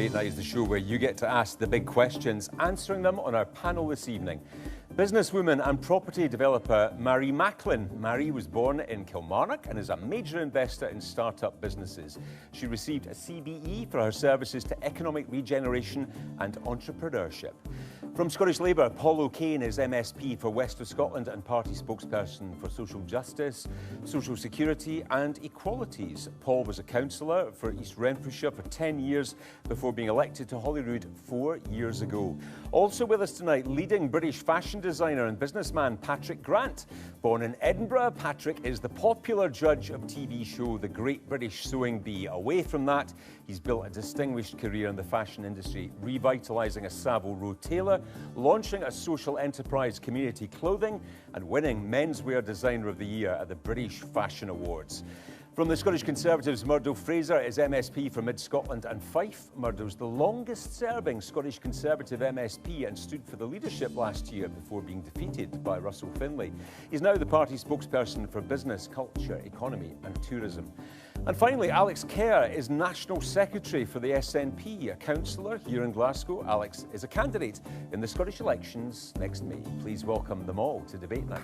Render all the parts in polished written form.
Debate Night is the show where you get to ask the big questions, answering them on our panel this evening. Businesswoman and property developer Marie Macklin. Marie was born in Kilmarnock and is a major investor in start-up businesses. She received a CBE for her services to economic regeneration and entrepreneurship. From Scottish Labour, Paul O'Kane is MSP for West of Scotland and party spokesperson for social justice, social security and equalities. Paul was a councillor for East Renfrewshire for 10 years before being elected to Holyrood 4 years ago. Also with us tonight, leading British fashion designer and businessman Patrick Grant. Born in Edinburgh, Patrick is the popular judge of TV show The Great British Sewing Bee. Away from that, he's built a distinguished career in the fashion industry, revitalising a Savile Row tailor, launching a social enterprise Community Clothing, and winning Menswear Designer of the Year at the British Fashion Awards. From the Scottish Conservatives, Murdo Fraser is MSP for Mid-Scotland and Fife. Murdo's the longest-serving Scottish Conservative MSP and stood for the leadership last year before being defeated by Russell Finlay. He's now the party spokesperson for business, culture, economy and tourism. And finally, Alex Kerr is National Secretary for the SNP, a councillor here in Glasgow. Alex is a candidate in the Scottish elections next May. Please welcome them all to Debate Night.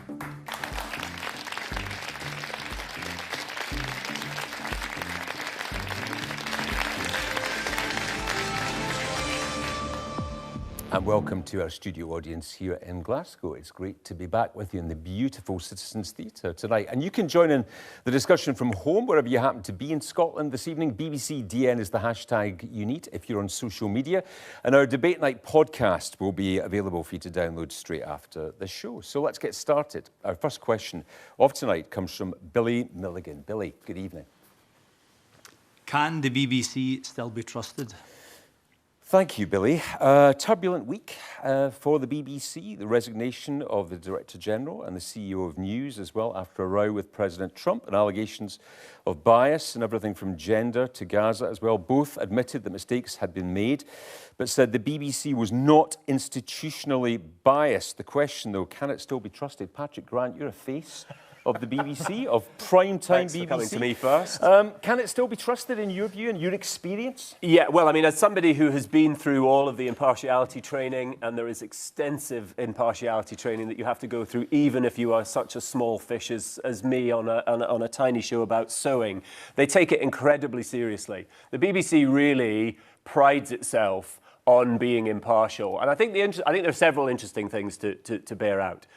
And welcome to our studio audience here in Glasgow. It's great to be back with you in the beautiful Citizens Theatre tonight. And you can join in the discussion from home, wherever you happen to be in Scotland this evening. BBCDN is the hashtag you need if you're on social media. And our Debate Night podcast will be available for you to download straight after the show. So let's get started. Our first question of tonight comes from Billy Milligan. Billy, good evening. Can the BBC still be trusted? Thank you, Billy. Turbulent week for the BBC. The resignation of the Director General and the CEO of News as well after a row with President Trump and allegations of bias and everything from gender to Gaza as well. Both admitted that mistakes had been made, but said the BBC was not institutionally biased. The question, though, can it still be trusted? Patrick Grant, you're a face of the BBC, of prime-time BBC. Thanks for coming to me first. Can it still be trusted in your view and your experience? Yeah, well, I mean, as somebody who has been through all of the impartiality training, and there is extensive impartiality training that you have to go through, even if you are such a small fish as me on a tiny show about sewing, they take it incredibly seriously. The BBC really prides itself on being impartial, and I think there are several interesting things to bear out.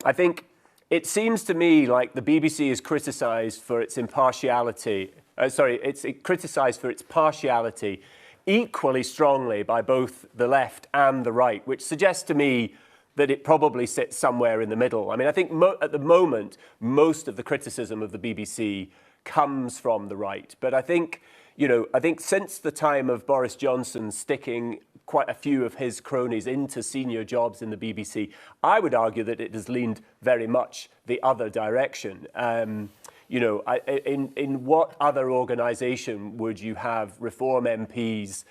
I think it seems to me like the BBC is criticised for its impartiality. It's criticised for its partiality equally strongly by both the left and the right, which suggests to me that it probably sits somewhere in the middle. I mean, I think at the moment, most of the criticism of the BBC comes from the right. But I think since the time of Boris Johnson sticking quite a few of his cronies into senior jobs in the BBC, I would argue that it has leaned very much the other direction. In what other organisation would you have Reform MPs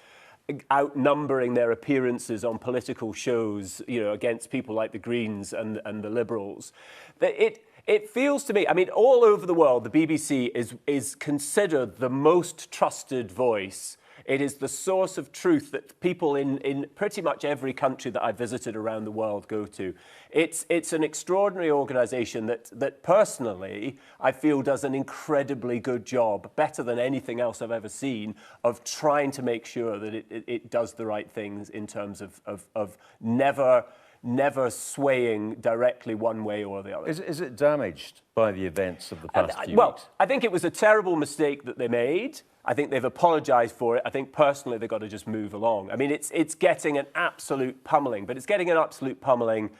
outnumbering their appearances on political shows, against people like the Greens and the Liberals? It feels to me, I mean, all over the world, the BBC is considered the most trusted voice. It is the source of truth that people in pretty much every country that I've visited around the world go to. It's an extraordinary organisation that personally I feel does an incredibly good job, better than anything else I've ever seen, of trying to make sure that it does the right things in terms of never swaying directly one way or the other. Is it damaged by the events of the past few weeks? Well, I think it was a terrible mistake that they made. I think they've apologised for it. I think personally they've got to just move along. I mean, it's getting an absolute pummelling, but it's getting an absolute pummelling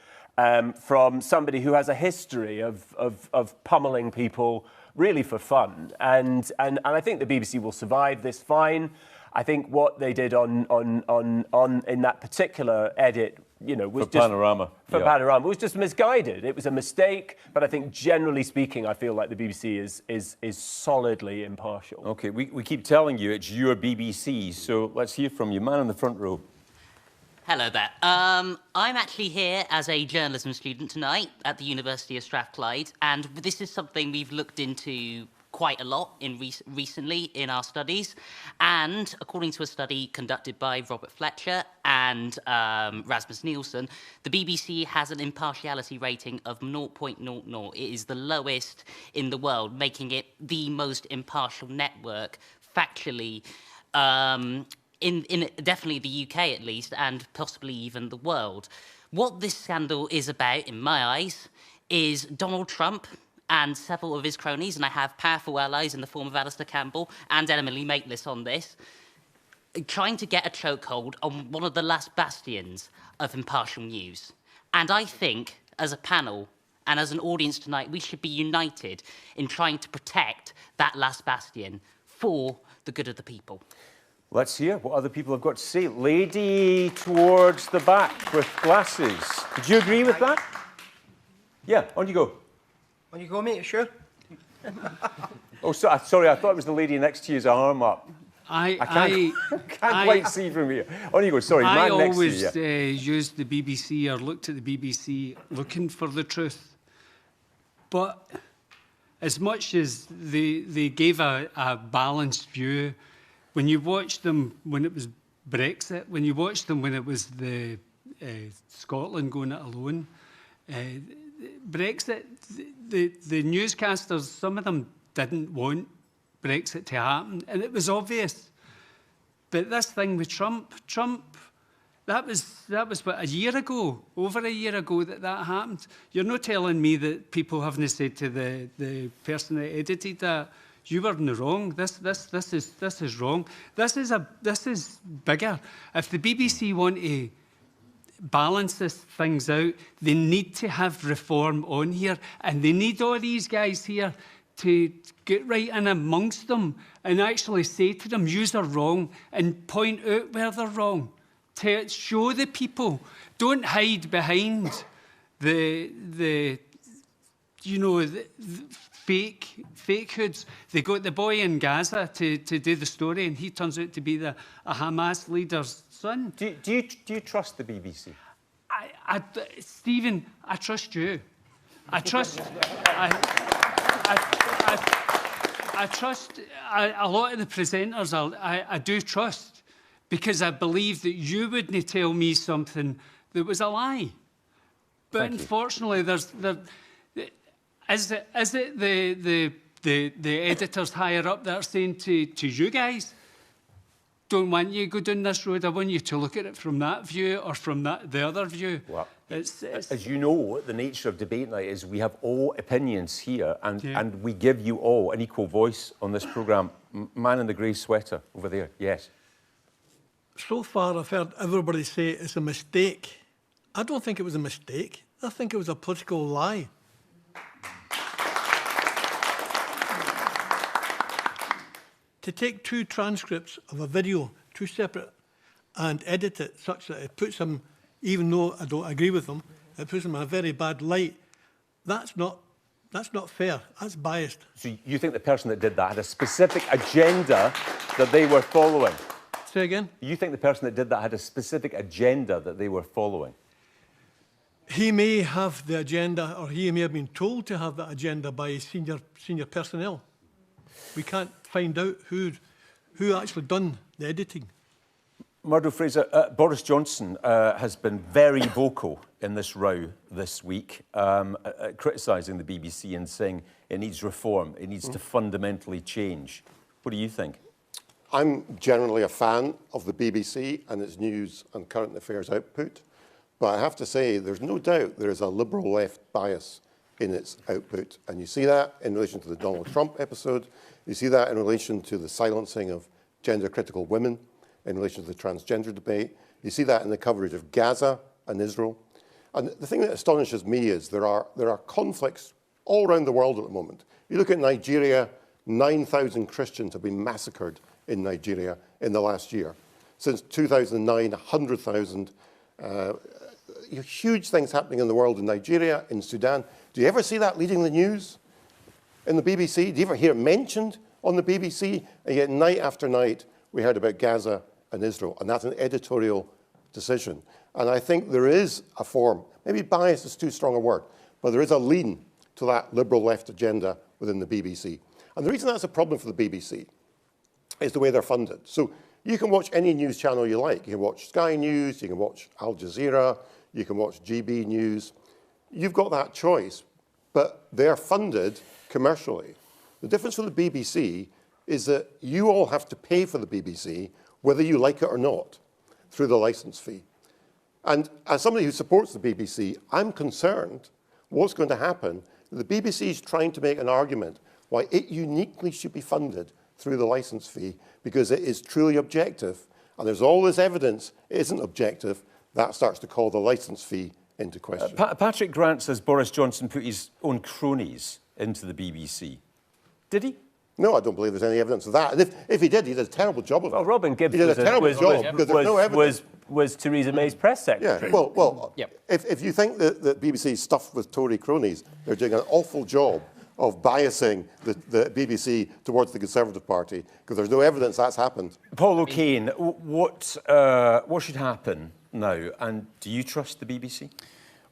from somebody who has a history of pummelling people really for fun. And I think the BBC will survive this fine. I think what they did on in that particular edit, was Panorama was just misguided. It was a mistake, but I think generally speaking, I feel like the BBC is solidly impartial. Okay, we keep telling you it's your BBC, so let's hear from you, man in the front row. Hello there. I'm actually here as a journalism student tonight at the University of Strathclyde, and this is something we've looked into quite a lot recently in our studies. And according to a study conducted by Robert Fletcher and Rasmus Nielsen, the BBC has an impartiality rating of 0.00. It is the lowest in the world, making it the most impartial network factually in definitely the UK at least, and possibly even the world. What this scandal is about, in my eyes, is Donald Trump and several of his cronies, and I have powerful allies in the form of Alistair Campbell and Emily Maitlis on this, trying to get a chokehold on one of the last bastions of impartial news. And I think, as a panel and as an audience tonight, we should be united in trying to protect that last bastion for the good of the people. Let's hear what other people have got to say. Lady towards the back with glasses. Did you agree with that? Yeah, on you go. On you go, mate, sure. Oh, sorry, I thought it was the lady next to you's arm up. I can't quite see from here. On you go, sorry, I man next to always you. used the BBC or looked at the BBC looking for the truth. But as much as they gave a balanced view, when you watched them when it was Brexit, when you watched them when it was the Scotland going it alone, Brexit, the newscasters, some of them didn't want Brexit to happen, and it was obvious. But this thing with Trump, that was what, a year ago, over a year ago that happened. You're not telling me that people haven't said to the person that edited that, you were in the wrong. This is wrong. This is bigger. If the BBC want to balance these things out, they need to have reform on here, and they need all these guys here to get right in amongst them and actually say to them, yous are wrong, and point out where they're wrong. To show the people. Don't hide behind the fake hoods. They got the boy in Gaza to do the story, and he turns out to be a Hamas leader's son. Do you trust the BBC? Stephen, I trust you. I trust. I trust a lot of the presenters. I do trust, because I believe that you wouldn't tell me something that was a lie. But unfortunately, is it the editors higher up that are saying to you guys, don't want you to go down this road, I want you to look at it from that view or from the other view? Well, as you know, the nature of debate night is we have all opinions here, and we give you all an equal voice on this programme. Man in the grey sweater over there, yes. So far, I've heard everybody say it's a mistake. I don't think it was a mistake. I think it was a political lie. To take two transcripts of a video, two separate, and edit it such that it puts them, even though I don't agree with them, it puts them in a very bad light, that's not fair. That's biased. So you think the person that did that had a specific agenda that they were following? Say again? You think the person that did that had a specific agenda that they were following? He may have the agenda, or he may have been told to have that agenda by senior personnel. We can't find out who actually done the editing. Murdo Fraser, Boris Johnson has been very vocal in this row this week, criticising the BBC and saying it needs reform, it needs to fundamentally change. What do you think? I'm generally a fan of the BBC and its news and current affairs output, but I have to say there's no doubt there is a liberal left bias in its output, and you see that in relation to the Donald Trump episode, you see that in relation to the silencing of gender-critical women, in relation to the transgender debate, you see that in the coverage of Gaza and Israel. And the thing that astonishes me is there are conflicts all around the world at the moment. You look at Nigeria, 9,000 Christians have been massacred in Nigeria in the last year. Since 2009, 100,000. Huge things happening in the world, in Nigeria, in Sudan. Do you ever see that leading the news in the BBC? Do you ever hear it mentioned on the BBC? And yet night after night, we heard about Gaza and Israel, and that's an editorial decision. And I think there is a form, maybe bias is too strong a word, but there is a lean to that liberal left agenda within the BBC. And the reason that's a problem for the BBC is the way they're funded. So you can watch any news channel you like. You can watch Sky News, you can watch Al Jazeera, you can watch GB News. You've got that choice, but they're funded commercially. The difference with the BBC is that you all have to pay for the BBC, whether you like it or not, through the licence fee. And as somebody who supports the BBC, I'm concerned what's going to happen. The BBC is trying to make an argument why it uniquely should be funded through the licence fee because it is truly objective. And there's all this evidence it isn't objective. That starts to call the licence fee into question. Patrick Grant says Boris Johnson put his own cronies into the BBC. Did he? No, I don't believe there's any evidence of that. And if he did a terrible job of it. Well, Robin Gibbs he did a terrible job because there's no evidence. Was Theresa May's press secretary. Yeah, well if you think that BBC is stuffed with Tory cronies, they're doing an awful job of biasing the BBC towards the Conservative Party because there's no evidence that's happened. Paul O'Kane, what should happen now? And do you trust the BBC?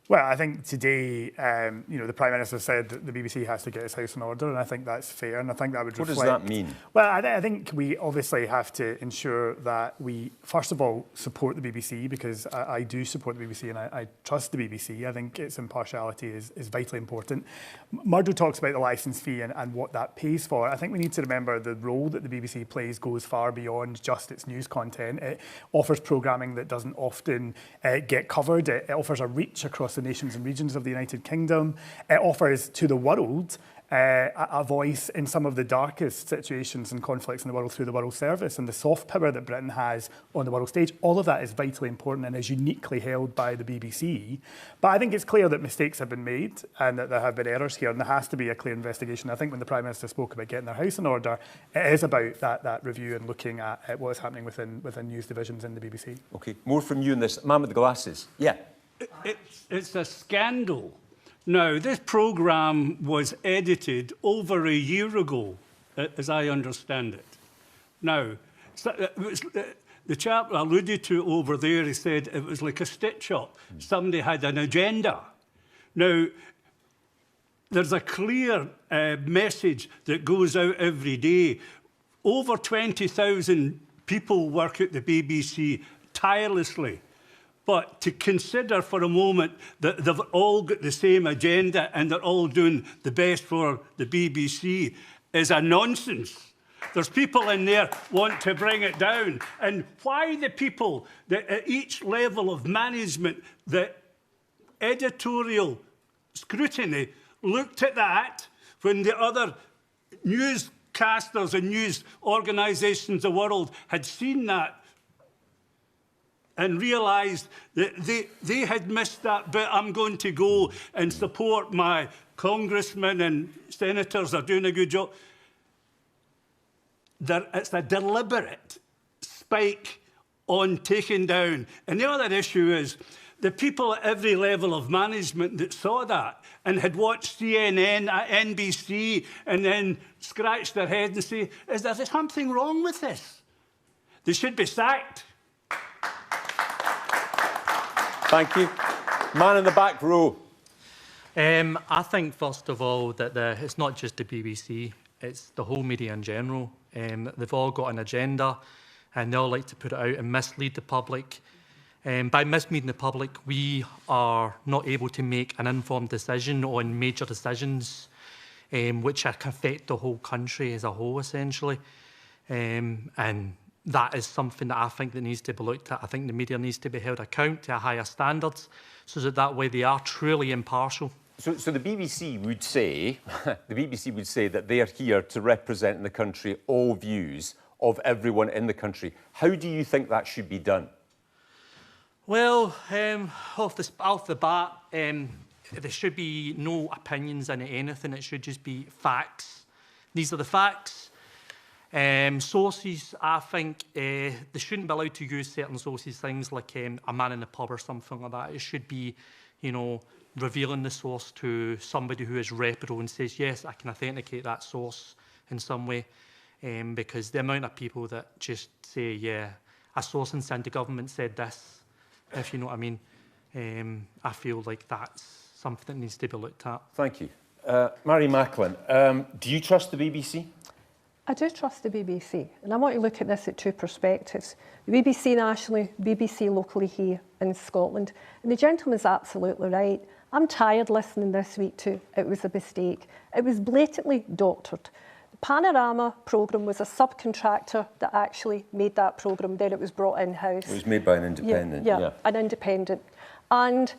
Well, I think today, the Prime Minister said that the BBC has to get its house in order, and I think that's fair, and I think that would reflect... What does that mean? Well, I think we obviously have to ensure that we, first of all, support the BBC, because I do support the BBC and I trust the BBC. I think its impartiality is vitally important. Murdo talks about the licence fee and what that pays for. I think we need to remember the role that the BBC plays goes far beyond just its news content. It offers programming that doesn't often get covered. It offers a reach across the nations and regions of the United Kingdom. It offers to the world a voice in some of the darkest situations and conflicts in the world through the World Service and the soft power that Britain has on the world stage. All of that is vitally important and is uniquely held by the BBC. But I think it's clear that mistakes have been made and that there have been errors here, and there has to be a clear investigation. I think when the Prime Minister spoke about getting their house in order, it is about that review and looking at what is happening within news divisions in the BBC. OK, more from you on this. Man with the glasses. Yeah. It's a scandal. Now, this programme was edited over a year ago, as I understand it. Now, the chap alluded to over there, he said it was like a stitch-up. Somebody had an agenda. Now, there's a clear message that goes out every day. Over 20,000 people work at the BBC tirelessly. But to consider for a moment that they've all got the same agenda and they're all doing the best for the BBC is a nonsense. There's people in there want to bring it down. And why the people that at each level of management, the editorial scrutiny looked at that when the other newscasters and news organisations of the world had seen that and realised that they had missed that bit. I'm going to go and support my congressmen and senators are doing a good job. It's a deliberate spike on taking down. And the other issue is the people at every level of management that saw that and had watched CNN, NBC, and then scratched their head and say, is there something wrong with this? They should be sacked. Thank you. Man in the back row. I think, first of all, that it's not just the BBC, it's the whole media in general. They've all got an agenda and they all like to put it out and mislead the public. By misleading the public, we are not able to make an informed decision on major decisions which can affect the whole country as a whole, essentially. And that is something that I think that needs to be looked at. I think the media needs to be held account to a higher standards so that way they are truly impartial. So the BBC would say, that they are here to represent in the country all views of everyone in the country. How do you think that should be done? Well, off the bat, there should be no opinions in anything. It should just be facts. These are the facts. Sources, I think, they shouldn't be allowed to use certain sources, things like a man in the pub or something like that. It should be, revealing the source to somebody who is reputable and says, yes, I can authenticate that source in some way. Because the amount of people that just say, yeah, a source inside the government said this, if you know what I mean, I feel like that's something that needs to be looked at. Thank you. Marie Macklin, do you trust the BBC? I do trust the BBC, and I want to look at this at two perspectives. The BBC nationally, BBC locally here in Scotland. And the gentleman's absolutely right. I'm tired listening this week to it was a mistake. It was blatantly doctored. The Panorama programme was a subcontractor that actually made that programme, then it was brought in-house. It was made by an independent. Yeah, an independent. And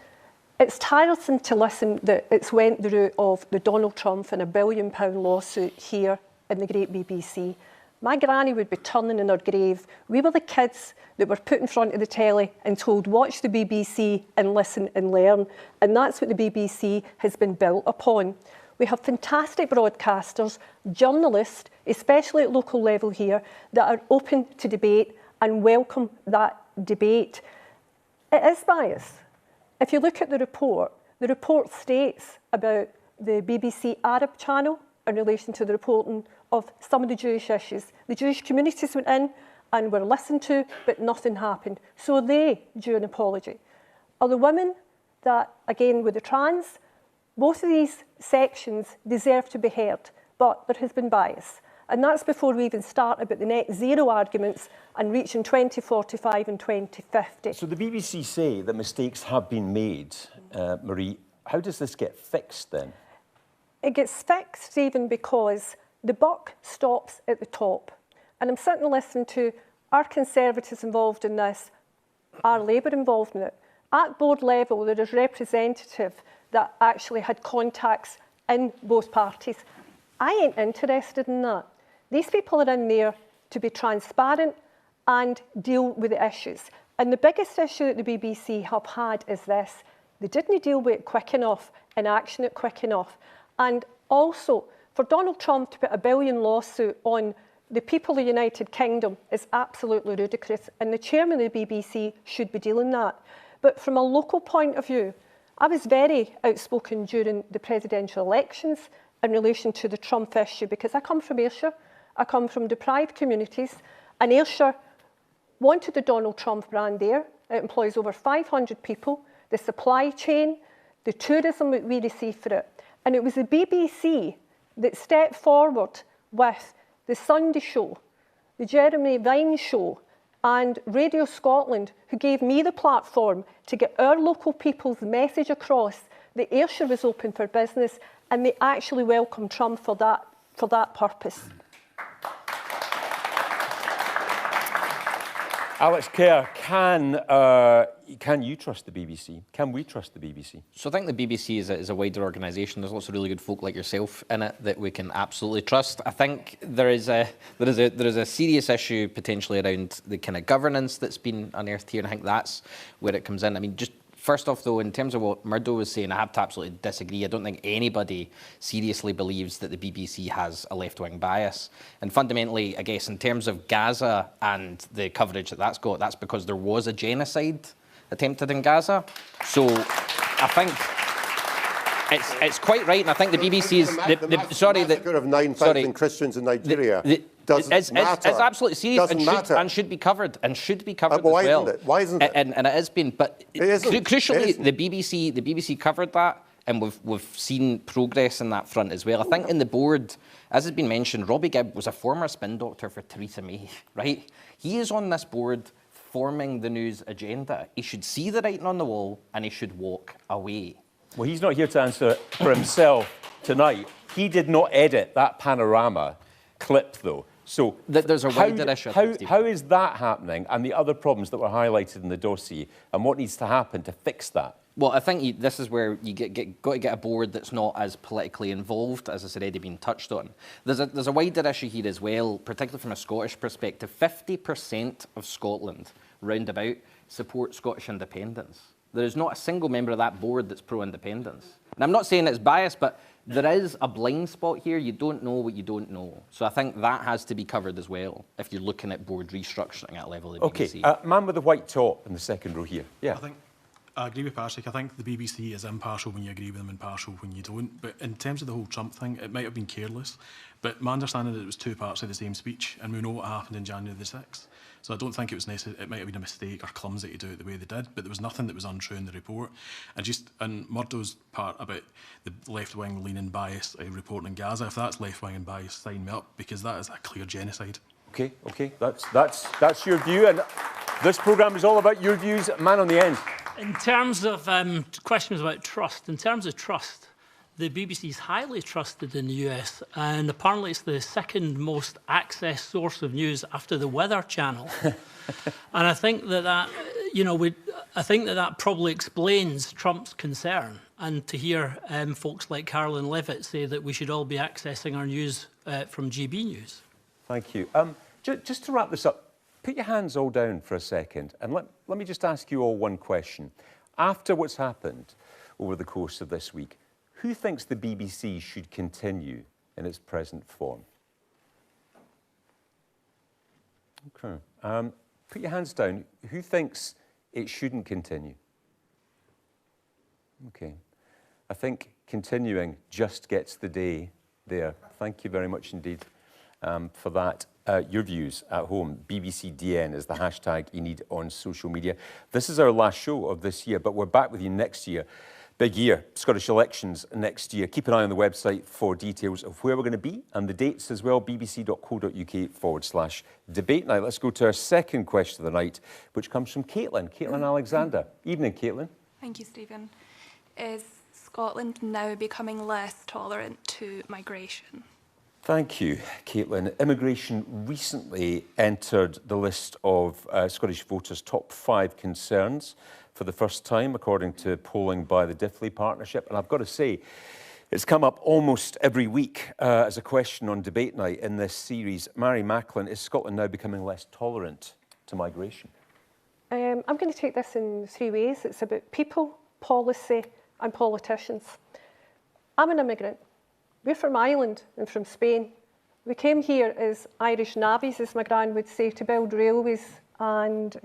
it's tiresome to listen that it's went the route of the Donald Trump and £1 billion lawsuit here in the great BBC. My granny would be turning in her grave. We were the kids that were put in front of the telly and told, watch the BBC and listen and learn. And that's what the BBC has been built upon. We have fantastic broadcasters, journalists, especially at local level here, that are open to debate and welcome that debate. It is bias. If you look at the report states about the BBC Arab channel in relation to the reporting of some of the Jewish issues. The Jewish communities went in and were listened to, but nothing happened. So they due an apology. Are the women that, again, with the trans, both of these sections deserve to be heard, but there has been bias. And that's before we even start about the net zero arguments and reaching 2045 and 2050. So the BBC say that mistakes have been made. Marie, how does this get fixed then? It gets fixed, Stephen, because the buck stops at the top. And I'm sitting listening to our Conservatives involved in this, our Labour involved in it. At board level, there is representative that actually had contacts in both parties. I ain't interested in that. These people are in there to be transparent and deal with the issues. And the biggest issue that the BBC have had is this. They didn't deal with it quick enough and action it quick enough. And also, for Donald Trump to put a $1 billion lawsuit on the people of the United Kingdom is absolutely ludicrous. And the chairman of the BBC should be dealing that. But from a local point of view, I was very outspoken during the presidential elections in relation to the Trump issue because I come from Ayrshire. I come from deprived communities, and Ayrshire wanted the Donald Trump brand there. It employs over 500 people, the supply chain, the tourism that we receive for it. And it was the BBC that stepped forward with the Sunday Show, the Jeremy Vine Show, and Radio Scotland, who gave me the platform to get our local people's message across that Ayrshire was open for business, and they actually welcomed Trump for that purpose. Alex Kerr, can you trust the BBC? Can we trust the BBC? So I think the BBC is a wider organisation. There's lots of really good folk like yourself in it that we can absolutely trust. I think there is a serious issue potentially around the kind of governance that's been unearthed here, and I think that's where it comes in. I mean, just first off, though, in terms of what Murdo was saying, I have to absolutely disagree. I don't think anybody seriously believes that the BBC has a left-wing bias. And fundamentally, I guess, in terms of Gaza and the coverage that that's got, that's because there was a genocide attempted in Gaza. So I think it's quite right, and I think the BBC is... The massacre of 9,000 Christians in Nigeria doesn't matter. It's absolutely serious and should be covered, as well. Why isn't it? And it has been, but crucially, the BBC covered that, and we've seen progress in that front as well. I think in the board, as has been mentioned, Robbie Gibb was a former spin doctor for Theresa May, right? He is on this board forming the news agenda. He should see the writing on the wall, and he should walk away. Well, he's not here to answer for himself tonight. He did not edit that Panorama clip, though. So there's a wider issue. How is that happening, and the other problems that were highlighted in the dossier, and what needs to happen to fix that? Well, I think this is where you got to get a board that's not as politically involved, as has already been touched on. There's a wider issue here as well, particularly from a Scottish perspective. 50% of Scotland, roundabout, support Scottish independence. There is not a single member of that board that's pro-independence. And I'm not saying it's biased, but there is a blind spot here. You don't know what you don't know. So I think that has to be covered as well if you're looking at board restructuring at level of the BBC. OK, man with the white top in the second row here. Yeah. I agree with Patrick. I think the BBC is impartial when you agree with them and partial when you don't. But in terms of the whole Trump thing, it might have been careless. But my understanding is it was two parts of the same speech, and we know what happened in January the 6th. So I don't think it was necessary. It might have been a mistake or clumsy to do it the way they did, but there was nothing that was untrue in the report. And Murdo's part about the left-wing leaning bias reporting in Gaza, if that's left-wing and bias, sign me up, because that is a clear genocide. Okay, that's your view, and this programme is all about your views. Man on the end. In terms of questions about trust, in terms of trust, the BBC is highly trusted in the US, and apparently it's the second most accessed source of news after the Weather Channel. And I think that I think that probably explains Trump's concern. And to hear folks like Carolyn Levitt say that we should all be accessing our news from GB News. Thank you. Just to wrap this up, put your hands all down for a second, and let me just ask you all one question. After what's happened over the course of this week, who thinks the BBC should continue in its present form? Okay. Put your hands down. Who thinks it shouldn't continue? Okay. I think continuing just gets the day there. Thank you very much indeed for that. Your views at home. BBCDN is the hashtag you need on social media. This is our last show of this year, but we're back with you next year. Big year, Scottish elections next year. Keep an eye on the website for details of where we're going to be and the dates as well, bbc.co.uk/debate. Now, let's go to our second question of the night, which comes from Caitlin. Caitlin Alexander. Evening, Caitlin. Thank you, Stephen. Is Scotland now becoming less tolerant to migration? Thank you, Caitlin. Immigration recently entered the list of Scottish voters' top 5 concerns for the first time, according to polling by the Diffley Partnership. And I've got to say, it's come up almost every week as a question on debate night in this series. Marie Macklin, is Scotland now becoming less tolerant to migration? I'm going to take this in 3 ways. It's about people, policy and politicians. I'm an immigrant. We're from Ireland and from Spain. We came here as Irish navvies, as my gran would say, to build railways and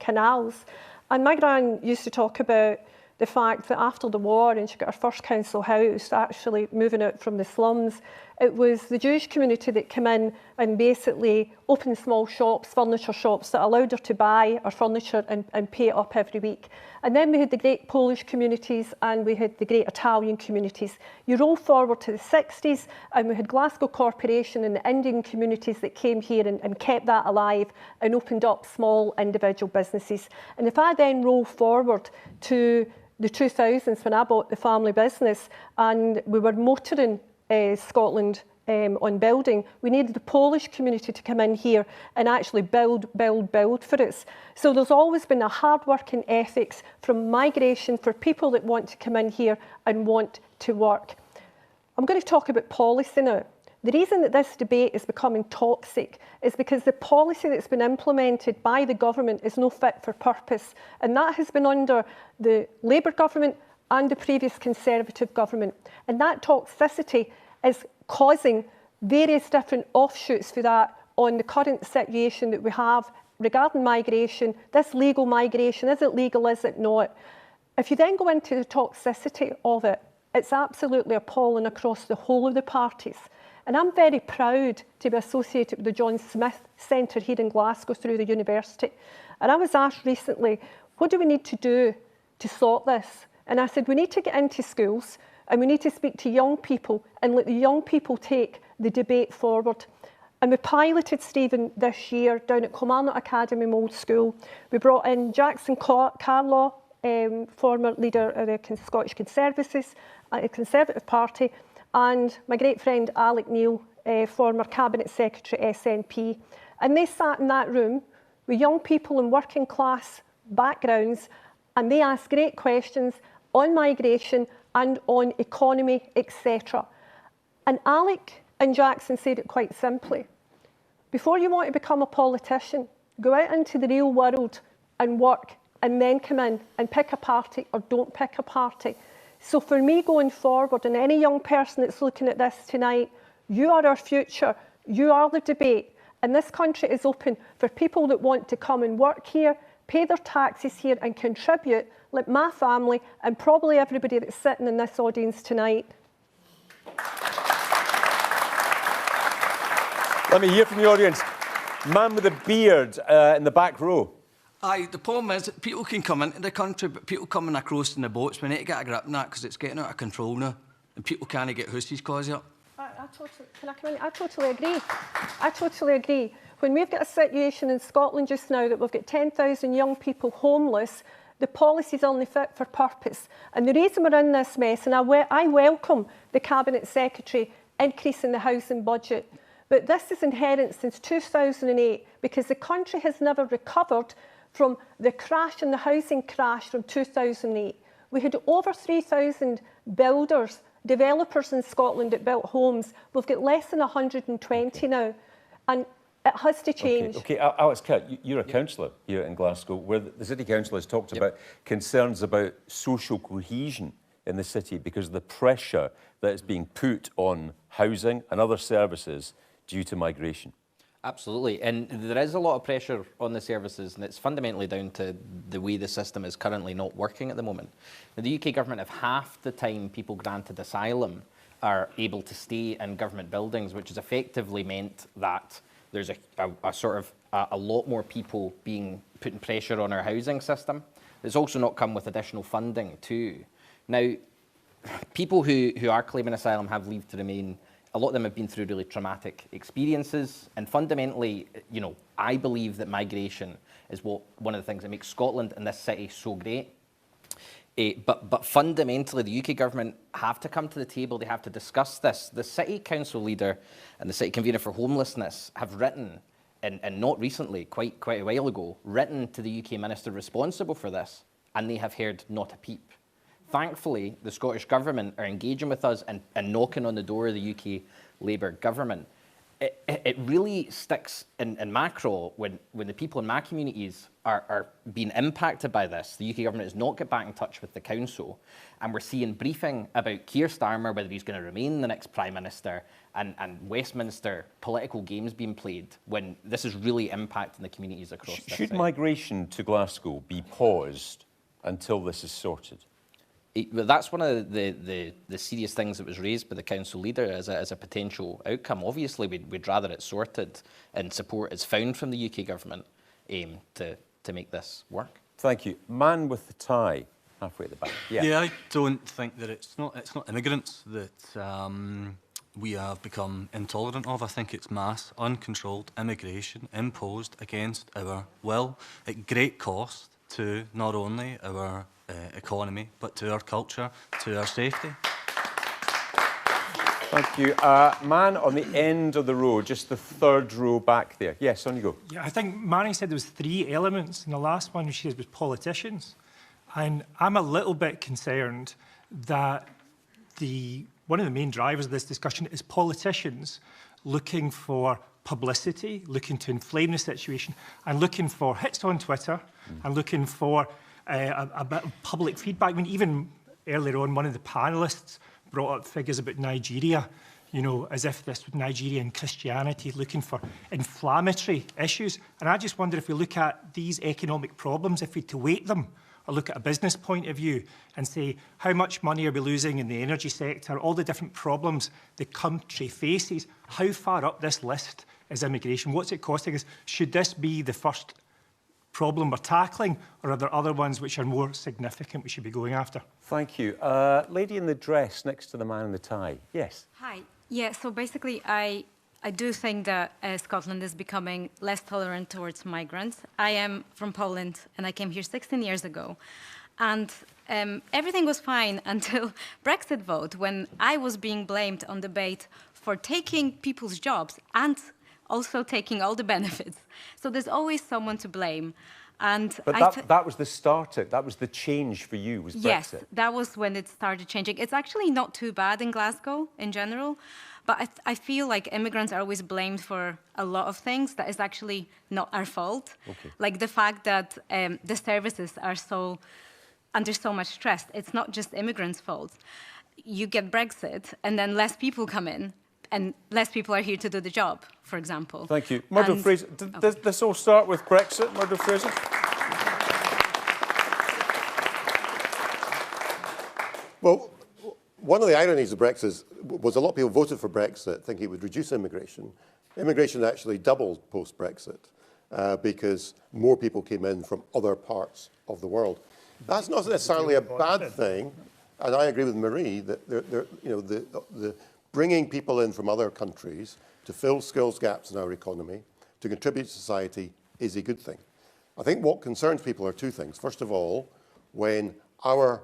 canals. And my gran used to talk about the fact that after the war, and she got her first council house, actually moving out from the slums, it was the Jewish community that came in and basically opened small shops, furniture shops, that allowed her to buy her furniture and pay it up every week. And then we had the great Polish communities and we had the great Italian communities. You roll forward to the 60s and we had Glasgow Corporation and the Indian communities that came here and kept that alive and opened up small individual businesses. And if I then roll forward to the 2000s when I bought the family business and we were motoring Scotland on building, we needed the Polish community to come in here and actually build for us. So there's always been a hard-working ethics from migration for people that want to come in here and want to work. I'm going to talk about policy now. The reason that this debate is becoming toxic is because the policy that's been implemented by the government is no fit for purpose, and that has been under the Labour government and the previous Conservative government. And that toxicity is causing various different offshoots for that on the current situation that we have regarding migration, this legal migration. Is it legal, is it not? If you then go into the toxicity of it, it's absolutely appalling across the whole of the parties. And I'm very proud to be associated with the John Smith Centre here in Glasgow through the university. And I was asked recently, what do we need to do to sort this? And I said, we need to get into schools and we need to speak to young people and let the young people take the debate forward. And we piloted, Stephen, this year down at Kilmarnock Academy Mould School. We brought in Jackson Carlaw, former leader of the Scottish Conservative Party, and my great friend Alec Neil, former Cabinet Secretary SNP. And they sat in that room with young people in working class backgrounds and they asked great questions on migration and on economy, etc. And Alec and Jackson said it quite simply. Before you want to become a politician, go out into the real world and work and then come in and pick a party or don't pick a party. So for me going forward, and any young person that's looking at this tonight, you are our future, you are the debate, and this country is open for people that want to come and work here, pay their taxes here and contribute like my family and probably everybody that's sitting in this audience tonight. Let me hear from the audience. Man with a beard in the back row. Aye, the problem is that people can come into the country, but people coming across in the boats, we need to get a grip on that because it's getting out of control now and people can't get houses closed up. I totally agree. I totally agree. When we've got a situation in Scotland just now that we've got 10,000 young people homeless, the policy's only fit for purpose. And the reason we're in this mess, and I welcome the Cabinet Secretary increasing the housing budget, but this is inherent since 2008 because the country has never recovered from the crash and the housing crash from 2008. We had over 3,000 builders, developers in Scotland that built homes. We've got less than 120 now, and it has to change. Okay, Alex Kerr, you're a councillor here in Glasgow, where the City Council has talked about concerns about social cohesion in the city because of the pressure that is being put on housing and other services due to migration. Absolutely, and there is a lot of pressure on the services, and it's fundamentally down to the way the system is currently not working at the moment. Now, the UK government have half the time people granted asylum are able to stay in government buildings, which has effectively meant that there's a lot more people being putting pressure on our housing system. It's also not come with additional funding too. Now, people who are claiming asylum have leave to remain. A lot of them have been through really traumatic experiences, and fundamentally, you know, I believe that migration is one of the things that makes Scotland and this city so great. But fundamentally, the UK government have to come to the table. They have to discuss this. The City Council leader and the City Convener for Homelessness have written, and not recently, quite a while ago, written to the UK Minister responsible for this, and they have heard not a peep. Thankfully, the Scottish Government are engaging with us and knocking on the door of the UK Labour government. It really sticks in macro when the people in my communities are being impacted by this. The UK government has not got back in touch with the council, and we're seeing briefing about Keir Starmer, whether he's going to remain the next Prime Minister, and Westminster political games being played when this is really impacting the communities across this Should side. migration to Glasgow be paused until this is sorted? That's one of the serious things that was raised by the council leader as a potential outcome. Obviously, we'd rather it sorted and support is found from the UK government to make this work. Thank you. Man with the tie, halfway at the back. Yeah, I don't think that it's not immigrants that we have become intolerant of. I think it's mass, uncontrolled immigration imposed against our will at great cost to not only our economy, but to our culture, to our safety. Thank you. Man on the end of the row, just the third row back there. Yes, on you go. Yeah, I think Marie said there was 3 elements, and the last one she said was politicians. And I'm a little bit concerned that one of the main drivers of this discussion is politicians looking for publicity, looking to inflame the situation, and looking for hits on Twitter, and looking for a bit of public feedback. I mean, even earlier on, one of the panellists brought up figures about Nigeria, you know, as if this was Nigerian Christianity, looking for inflammatory issues. And I just wonder if we look at these economic problems, if we to weight them, or look at a business point of view and say, how much money are we losing in the energy sector, all the different problems the country faces, how far up this list is immigration? What's it costing us? Should this be the first problem we're tackling, or are there other ones which are more significant we should be going after? Thank you. Lady in the dress next to the man in the tie. Yes. Hi. Yeah, so basically I do think that Scotland is becoming less tolerant towards migrants. I am from Poland and I came here 16 years ago. And everything was fine until Brexit vote, when I was being blamed on debate for taking people's jobs and also taking all the benefits. So there's always someone to blame. But that was the start. That was the change for you, was Brexit. Yes, that was when it started changing. It's actually not too bad in Glasgow in general, but I feel like immigrants are always blamed for a lot of things that is actually not our fault. Okay. Like the fact that the services are under so much stress. It's not just immigrants' fault. You get Brexit, and then less people come in, and less people are here to do the job, for example. Thank you. Murdo Fraser, does this all start with Brexit, Murdo Fraser? Well, one of the ironies of Brexit was a lot of people voted for Brexit thinking it would reduce immigration. Immigration actually doubled post-Brexit because more people came in from other parts of the world. That's not necessarily a bad thing, and I agree with Marie that the bringing people in from other countries to fill skills gaps in our economy, to contribute to society, is a good thing. I think what concerns people are two things. First of all, when our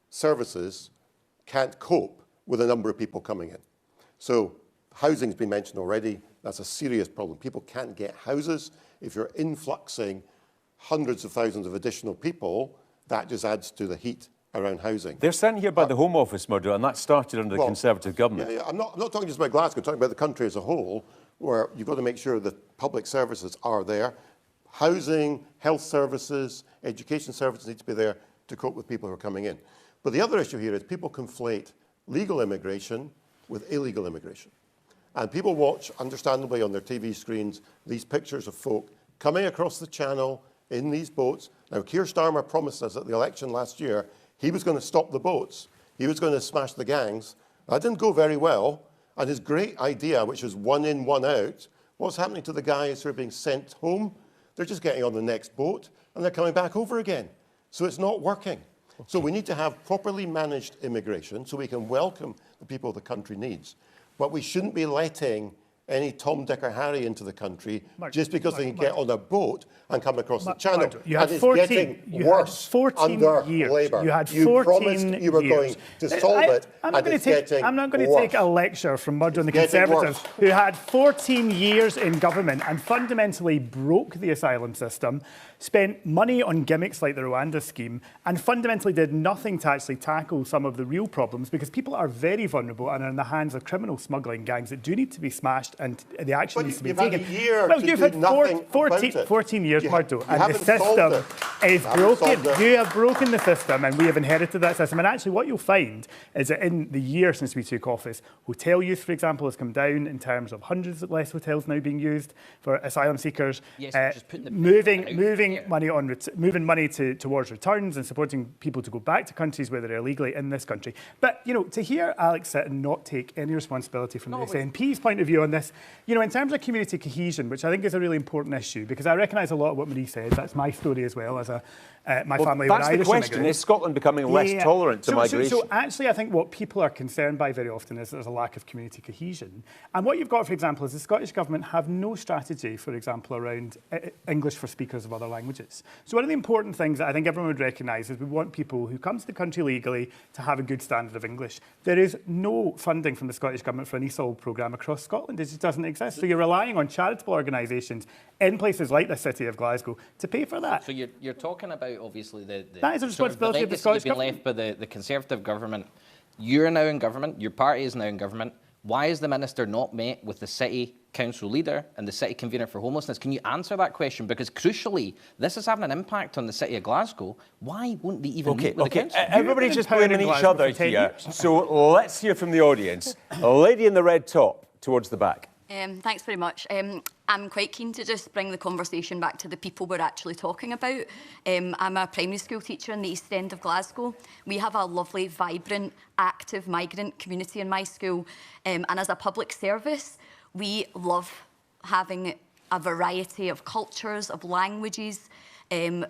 services can't cope with the number of people coming in. So housing's been mentioned already. That's a serious problem. People can't get houses. If you're influxing hundreds of thousands of additional people, that just adds to the heat around housing. They're sent here by the Home Office, Murdo, and that started under the Conservative government. Yeah, I'm not talking just about Glasgow, I'm talking about the country as a whole, where you've got to make sure that public services are there. Housing, health services, education services need to be there to cope with people who are coming in. But the other issue here is people conflate legal immigration with illegal immigration. And people watch, understandably, on their TV screens, these pictures of folk coming across the channel in these boats. Now, Keir Starmer promised us at the election last year he was going to stop the boats. He was going to smash the gangs. That didn't go very well. And his great idea, which was one in, one out, what's happening to the guys who are being sent home? They're just getting on the next boat and they're coming back over again. So it's not working. Okay. So we need to have properly managed immigration so we can welcome the people the country needs. But we shouldn't be letting any Tom, Dick or Harry into the country just because they can get on a boat and come across the channel. You had and 14, it's getting worse 14 under years. Labour. You had 14 you promised you were years. going to solve it, and it's getting worse. I'm not going to take a lecture from Murdo and the Conservatives, who had 14 years in government and fundamentally broke the asylum system, spent money on gimmicks like the Rwanda scheme, and fundamentally did nothing to actually tackle some of the real problems, because people are very vulnerable and are in the hands of criminal smuggling gangs that do need to be smashed, and the action needs to be taken. Had a year well, to you've do had nothing 14 years, Murdo, and the haven't system is broken. You have broken the system, and we have inherited that system. And actually, what you'll find is that in the year since we took office, hotel use, for example, has come down in terms of hundreds of less hotels now being used for asylum seekers. Yes, just putting the moving money towards returns and supporting people to go back to countries where they're illegally in this country. But, you know, to hear Alex sit and not take any responsibility from the SNP's point of view on this, you know, in terms of community cohesion, which I think is a really important issue, because I recognise a lot of what Marie said. That's my story as well, as my family were Irish immigrants. That's the question. Is Scotland becoming less tolerant to migration? So actually, I think what people are concerned by very often is there's a lack of community cohesion. And what you've got, for example, is the Scottish Government have no strategy, for example, around English for speakers of other languages. So one of the important things that I think everyone would recognise is we want people who come to the country legally to have a good standard of English. There is no funding from the Scottish Government for an ESOL programme across Scotland. It just doesn't exist. So you're relying on charitable organisations in places like the city of Glasgow to pay for that. So you're talking about, obviously, that is a responsibility of the Scottish Government. left by the Conservative government. You're now in government. Your party is now in government. Why is the minister not met with the city council leader and the city convener for homelessness? Can you answer that question? Because crucially, this is having an impact on the city of Glasgow. Why wouldn't they even meet with the council? Everybody's just blaming each other here. So let's hear from the audience. A lady in the red top towards the back. Thanks very much. I'm quite keen to just bring the conversation back to the people we're actually talking about. I'm a primary school teacher in the East End of Glasgow. We have a lovely, vibrant, active migrant community in my school. And as a public service, we love having a variety of cultures, of languages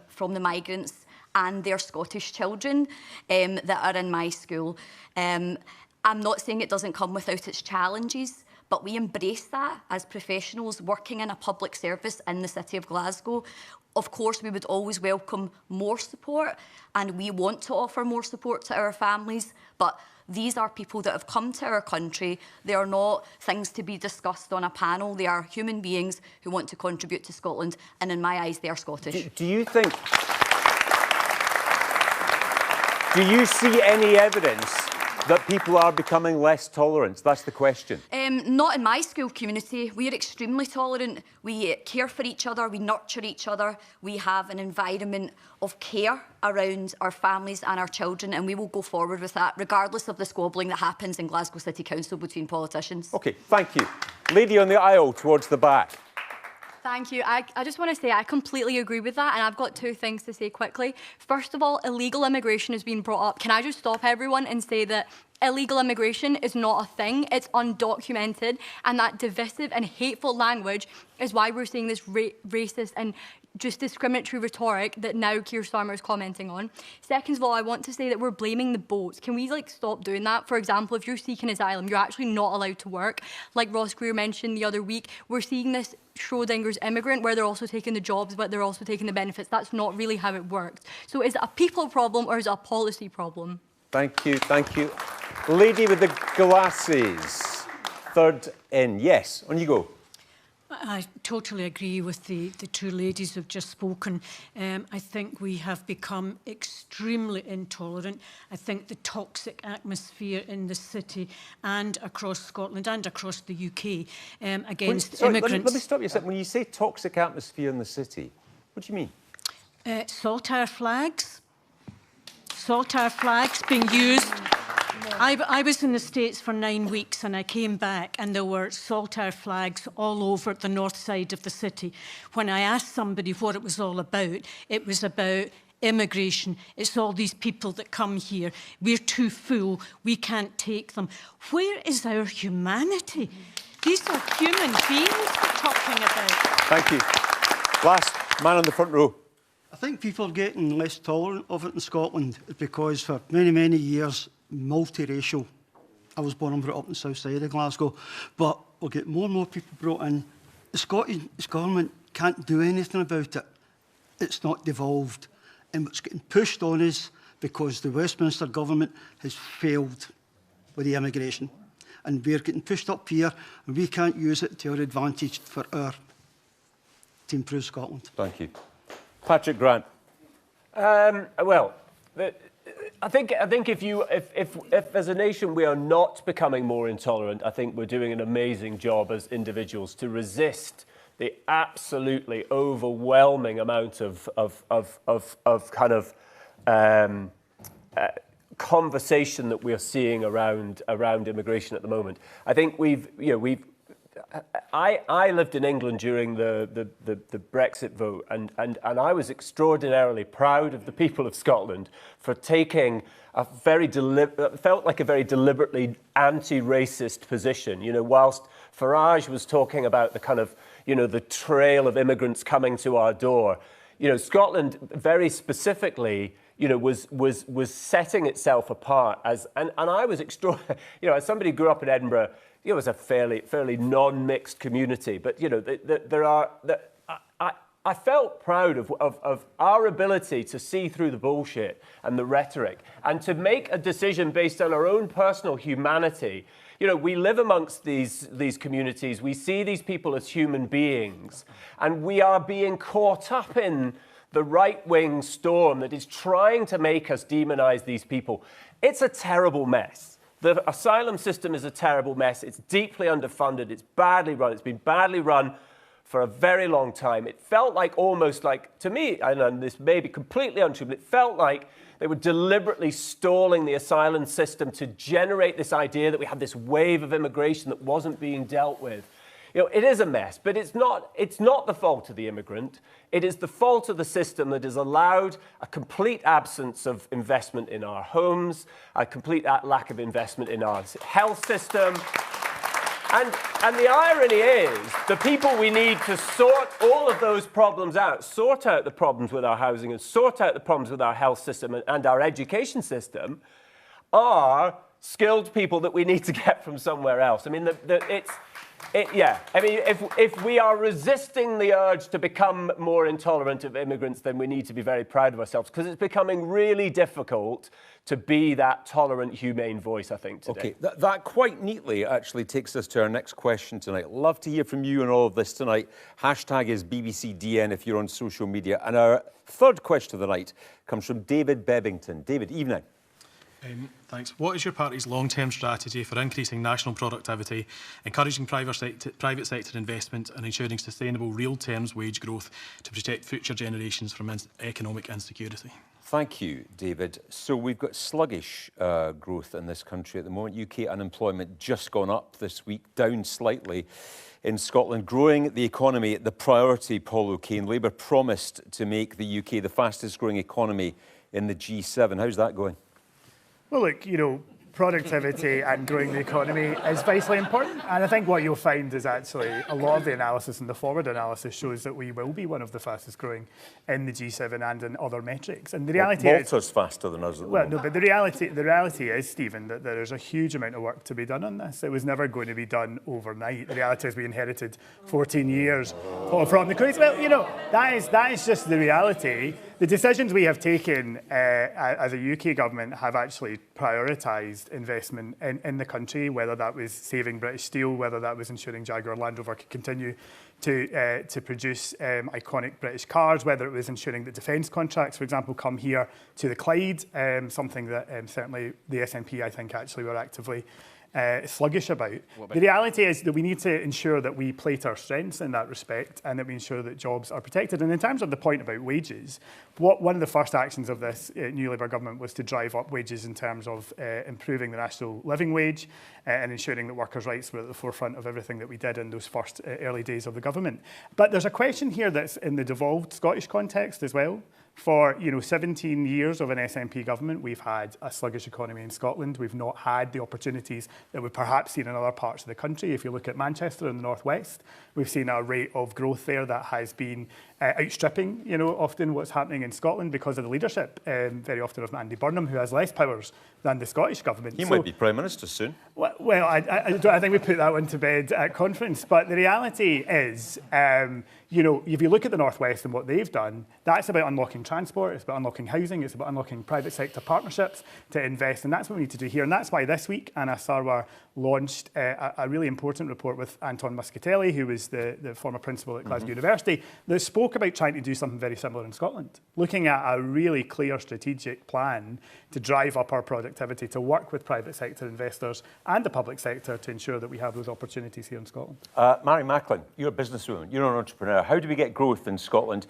from the migrants and their Scottish children that are in my school. I'm not saying it doesn't come without its challenges, but we embrace that as professionals working in a public service in the city of Glasgow. Of course, we would always welcome more support, and we want to offer more support to our families, but these are people that have come to our country. They are not things to be discussed on a panel. They are human beings who want to contribute to Scotland, and in my eyes, they are Scottish. Do you see any evidence that people are becoming less tolerant? That's the question. Not in my school community. We are extremely tolerant. We care for each other. We nurture each other. We have an environment of care around our families and our children, and we will go forward with that, regardless of the squabbling that happens in Glasgow City Council between politicians. OK, thank you. Lady on the aisle towards the back. Thank you. I just want to say I completely agree with that, and I've got two things to say quickly. First of all, illegal immigration has been brought up. Can I just stop everyone and say that illegal immigration is not a thing, it's undocumented, and that divisive and hateful language is why we're seeing this racist and just discriminatory rhetoric that now Keir Starmer is commenting on. Second of all, I want to say that we're blaming the boats. Can we stop doing that? For example, if you're seeking asylum, you're actually not allowed to work. Like Ross Greer mentioned the other week, we're seeing this Schrodinger's immigrant where they're also taking the jobs, but they're also taking the benefits. That's not really how it works. So is it a people problem or is it a policy problem? Thank you, thank you. Lady with the glasses, third in. Yes, on you go. I totally agree with the two ladies who've just spoken. I think we have become extremely intolerant. I think the toxic atmosphere in the city and across Scotland and across the UK against immigrants... Let me stop you a second. When you say toxic atmosphere in the city, what do you mean? Saltire flags. Saltire flags being used... I was in the States for 9 weeks and I came back and there were saltire flags all over the north side of the city. When I asked somebody what it was all about, it was about immigration. It's all these people that come here. We're too full. We can't take them. Where is our humanity? These are human beings we're talking about. Thank you. Last man on the front row. I think people are getting less tolerant of it in Scotland because for many, many years, multiracial. I was born and brought up in the south side of Glasgow, but we'll get more and more people brought in. The Scottish government can't do anything about it. It's not devolved. And it's getting pushed on us because the Westminster government has failed with the immigration. And we're getting pushed up here and we can't use it to our advantage to improve Scotland. Thank you. Patrick Grant. I think if as a nation we are not becoming more intolerant, I think we're doing an amazing job as individuals to resist the absolutely overwhelming amount of conversation that we are seeing around immigration at the moment. I think I lived in England during the Brexit vote, and I was extraordinarily proud of the people of Scotland for taking a felt like a very deliberately anti-racist position. You know, whilst Farage was talking about the kind of, the trail of immigrants coming to our door, Scotland very specifically, was setting itself apart as, and I was extraordinary, as somebody who grew up in Edinburgh. It was a fairly non-mixed community, but I felt proud of our ability to see through the bullshit and the rhetoric and to make a decision based on our own personal humanity. We live amongst these communities. We see these people as human beings, and we are being caught up in the right-wing storm that is trying to make us demonize these people. It's a terrible mess. The asylum system is a terrible mess. It's deeply underfunded. It's badly run. It's been badly run for a very long time. It felt like almost like, to me, and this may be completely untrue, but it felt like they were deliberately stalling the asylum system to generate this idea that we had this wave of immigration that wasn't being dealt with. It is a mess, but it's not the fault of the immigrant. It is the fault of the system that has allowed a complete absence of investment in our homes, a complete lack of investment in our health system. And the irony is, the people we need to sort all of those problems out, sort out the problems with our housing and sort out the problems with our health system and our education system, are skilled people that we need to get from somewhere else. I mean, if we are resisting the urge to become more intolerant of immigrants, then we need to be very proud of ourselves, because it's becoming really difficult to be that tolerant, humane voice, I think, today. OK, that quite neatly actually takes us to our next question tonight. Love to hear from you on all of this tonight. Hashtag is BBCDN if you're on social media. And our third question of the night comes from David Bebbington. David, evening. Thanks. What is your party's long-term strategy for increasing national productivity, encouraging private sector investment and ensuring sustainable real terms wage growth to protect future generations from economic insecurity? Thank you, David. So we've got sluggish growth in this country at the moment. UK unemployment just gone up this week, down slightly in Scotland. Growing the economy, the priority, Paul O'Kane. Labour promised to make the UK the fastest growing economy in the G7. How's that going? Well, look, you know, productivity and growing the economy is vitally important. And I think what you'll find is actually a lot of the analysis and the forward analysis shows that we will be one of the fastest growing in the G7 and in other metrics. And the reality is... Malta's faster than us at the Well, moment. no, but the reality is, Stephen, that there is a huge amount of work to be done on this. It was never going to be done overnight. The reality is we inherited 14 years from the crisis. Well, you know, that is just the reality. The decisions we have taken as a UK government have actually prioritised investment in the country, whether that was saving British steel, whether that was ensuring Jaguar Land Rover could continue to produce iconic British cars, whether it was ensuring that defence contracts, for example, come here to the Clyde, something that certainly the SNP, I think, actually were actively sluggish about. The reality is that we need to ensure that we play to our strengths in that respect and that we ensure that jobs are protected. And in terms of the point about wages, one of the first actions of this new Labour government was to drive up wages in terms of improving the national living wage and ensuring that workers' rights were at the forefront of everything that we did in those first early days of the government. But there's a question here that's in the devolved Scottish context as well. For 17 years of an SNP government, we've had a sluggish economy in Scotland. We've not had the opportunities that we've perhaps seen in other parts of the country. If you look at Manchester in the northwest, we've seen a rate of growth there that has been outstripping, often what's happening in Scotland because of the leadership, very often of Andy Burnham, who has less powers than the Scottish government. He might be Prime Minister soon. Well, I think we put that one to bed at conference. But the reality is, if you look at the Northwest and what they've done, that's about unlocking transport, it's about unlocking housing, it's about unlocking private sector partnerships to invest. And that's what we need to do here. And that's why this week, Anna Sarwar launched a really important report with Anton Muscatelli, who was the former principal at Glasgow University, that spoke about trying to do something very similar in Scotland, looking at a really clear strategic plan to drive up our productivity, to work with private sector investors and the public sector to ensure that we have those opportunities here in Scotland. Marie Macklin, you're a businesswoman, you're an entrepreneur. How do we get growth in Scotland?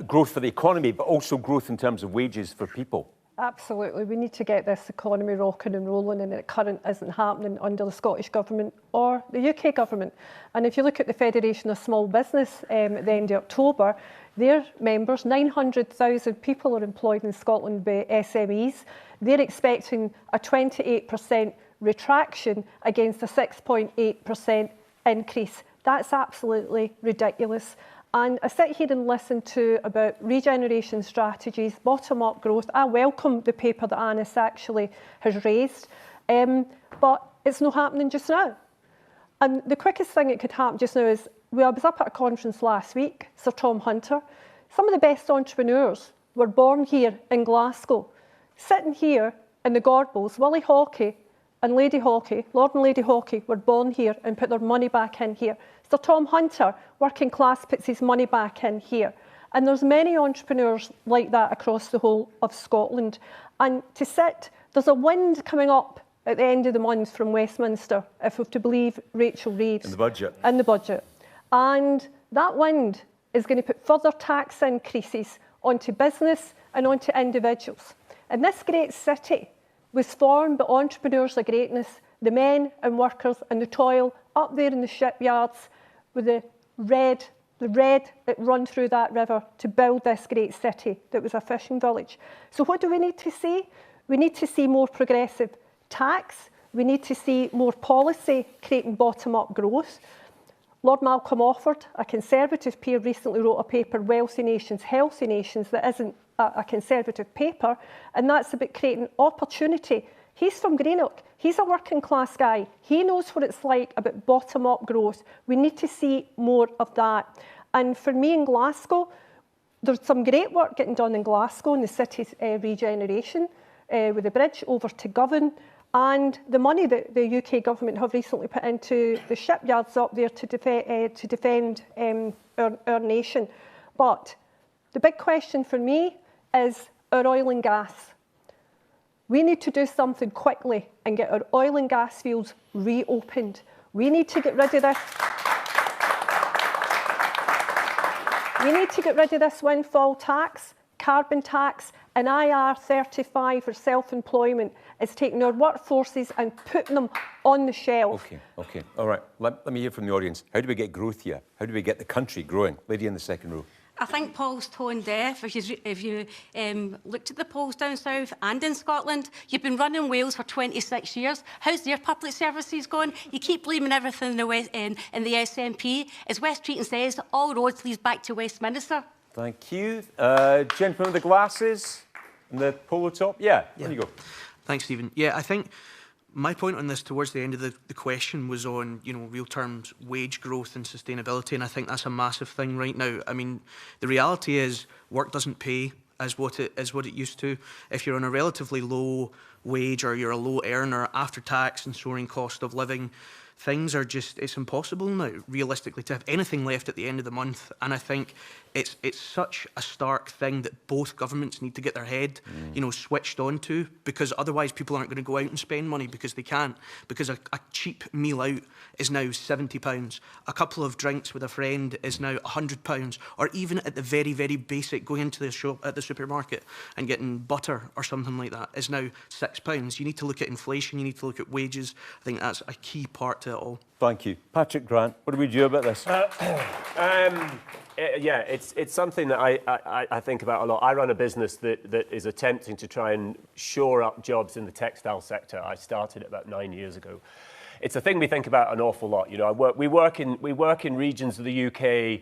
Growth for the economy, but also growth in terms of wages for people? Absolutely. We need to get this economy rocking and rolling, and it current isn't happening under the Scottish Government or the UK Government. And if you look at the Federation of Small Business at the end of October, their members, 900,000 people are employed in Scotland by SMEs. They're expecting a 28% retraction against a 6.8% increase. That's absolutely ridiculous. And I sit here and listen to about regeneration strategies, bottom-up growth. I welcome the paper that Annis actually has raised, but it's not happening just now. And the quickest thing that could happen just now is, I was up at a conference last week, Sir Tom Hunter. Some of the best entrepreneurs were born here in Glasgow. Sitting here in the Gorbals, Willie Hawkey and Lady Hawkey, Lord and Lady Hawkey, were born here and put their money back in here. Sir Tom Hunter, working class, puts his money back in here. And there's many entrepreneurs like that across the whole of Scotland. And there's a wind coming up at the end of the month from Westminster, if we're to believe Rachel Reeves. In the budget. In the budget. And that wind is going to put further tax increases onto business and onto individuals. And this great city was formed by entrepreneurs of greatness, the men and workers and the toil up there in the shipyards with the red that run through that river to build this great city that was a fishing village. So what do we need to see? We need to see more progressive tax. We need to see more policy creating bottom-up growth. Lord Malcolm Offord, a Conservative peer, recently wrote a paper, Wealthy Nations, Healthy Nations, that isn't a Conservative paper, and that's about creating opportunity. He's from Greenock. He's a working class guy. He knows what it's like about bottom-up growth. We need to see more of that. And for me in Glasgow, there's some great work getting done in Glasgow in the city's regeneration with the bridge over to Govan, and the money that the UK government have recently put into the shipyards up there to defend our nation. But the big question for me is our oil and gas. We need to do something quickly and get our oil and gas fields reopened. We need to get rid of this. We need to get rid of this windfall tax, carbon tax, and IR35 for self-employment is taking our workforces and putting them on the shelf. Okay. All right. Let me hear from the audience. How do we get growth here? How do we get the country growing? Lady in the second row. I think Paul's tone deaf. If you looked at the polls down south and in Scotland, you've been running Wales for 26 years. How's their public services going? You keep blaming everything in the SNP. As West Streeton says, all roads lead back to Westminster. Thank you. Gentleman with the glasses and the polo top. Yeah, there you go. Thanks, Stephen. Yeah, I think my point on this towards the end of the question was on, real terms, wage growth and sustainability, and I think that's a massive thing right now. I mean, the reality is work doesn't pay as what it used to. If you're on a relatively low wage or you're a low earner after tax and soaring cost of living, things are just, it's impossible now, realistically, to have anything left at the end of the month. And I think it's such a stark thing that both governments need to get their head, switched on to, because otherwise people aren't going to go out and spend money because they can't. Because a cheap meal out is now £70. A couple of drinks with a friend is now £100. Or even at the very, very basic, going into the shop at the supermarket and getting butter or something like that is now £6. You need to look at inflation, you need to look at wages. I think that's a key part to it all. Thank you. Patrick Grant, what do we do about this? Yeah, it's something that I think about a lot. I run a business that is attempting to try and shore up jobs in the textile sector. I started it about 9 years ago. It's a thing we think about an awful lot. We work in regions of the UK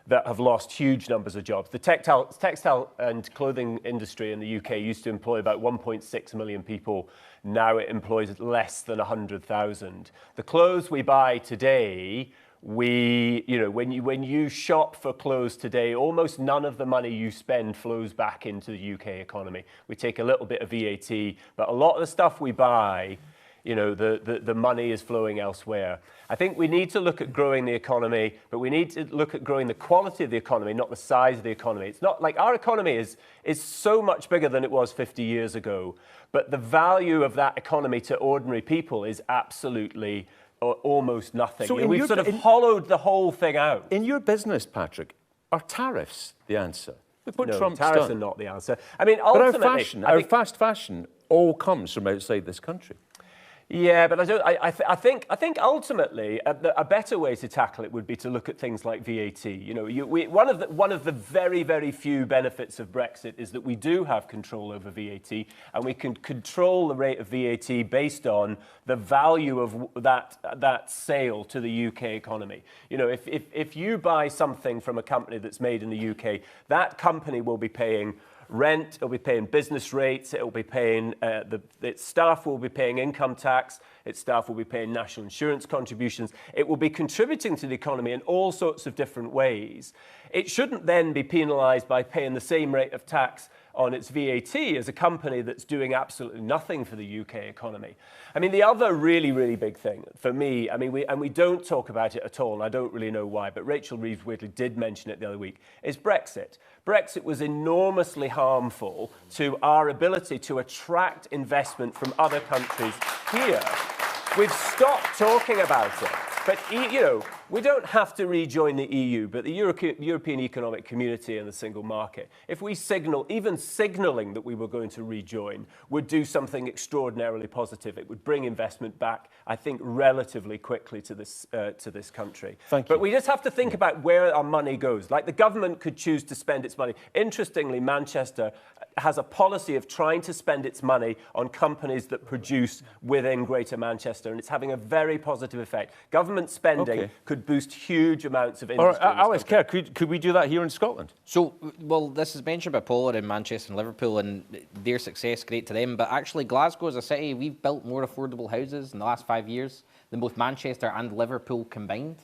that have lost huge numbers of jobs. The textile and clothing industry in the UK used to employ about 1.6 million people. Now it employs less than 100,000. The clothes we buy today, when you shop for clothes today, almost none of the money you spend flows back into the UK economy. We take a little bit of VAT, but a lot of the stuff we buy, the money is flowing elsewhere. I think we need to look at growing the economy, but we need to look at growing the quality of the economy, not the size of the economy. It's not like our economy is so much bigger than it was 50 years ago, but the value of that economy to ordinary people is absolutely almost nothing. So we've sort of hollowed the whole thing out. In your business, Patrick, are tariffs the answer? Look what No, Trump's tariffs done. are not the answer. I mean, ultimately, but our fast fashion all comes from outside this country. Yeah, but I think ultimately a better way to tackle it would be to look at things like VAT. One of the very, very few benefits of Brexit is that we do have control over VAT, and we can control the rate of VAT based on the value of that sale to the UK economy. If you buy something from a company that's made in the UK, that company will be paying rent, it'll be paying business rates, it'll be paying, its staff will be paying income tax, its staff will be paying national insurance contributions. It will be contributing to the economy in all sorts of different ways. It shouldn't then be penalised by paying the same rate of tax on its VAT as a company that's doing absolutely nothing for the UK economy. I mean, the other really, really big thing for me, we don't talk about it at all, and I don't really know why, but Rachel Reeves-Whitley did mention it the other week, is Brexit. Brexit was enormously harmful to our ability to attract investment from other countries here. We've stopped talking about it. But, we don't have to rejoin the EU, but the European Economic Community and the single market, if we even signalling that we were going to rejoin, would do something extraordinarily positive. It would bring investment back, I think, relatively quickly to this country. Thank you. But we just have to think about where our money goes. Like, the government could choose to spend its money. Interestingly, Manchester has a policy of trying to spend its money on companies that produce within Greater Manchester, and it's having a very positive effect. Government spending could boost huge amounts of industry. Alex Kerr, could we do that here in Scotland? So, well, this is mentioned by Paula in Manchester and Liverpool, and their success, great to them. But actually, Glasgow as a city, we've built more affordable houses in the last 5 years than both Manchester and Liverpool combined.